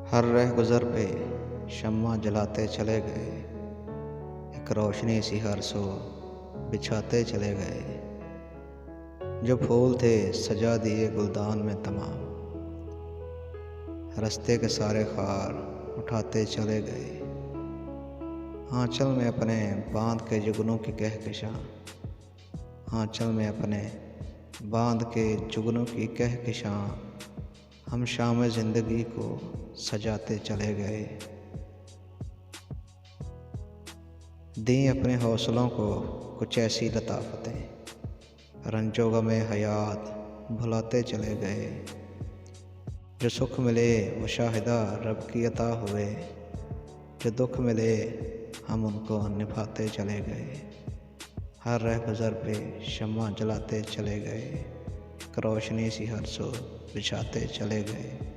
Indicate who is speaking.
Speaker 1: हर रह गुज़र पे शम्मा जलाते चले गए, एक रोशनी सी हर सो बिछाते चले गए। जो फूल थे सजा दिए गुलदान में तमाम, रास्ते के सारे खार उठाते चले गए। आंचल में अपने बांध के जुगनों की कहकशां, आंचल में अपने बांध के जुगनों की कहकशां, हम शाम ज़िंदगी को सजाते चले गए। दी अपने हौसलों को कुछ ऐसी लताफतें, रंजो गमे हयात भुलाते चले गए। जो सुख मिले वो शाहिदा रब की अता हुए, जो दुख मिले हम उनको निभाते चले गए। हर रह गुज़र पे शम्मा जलाते चले गए, एक रोशनी सी हर सो बिछाते चले गए।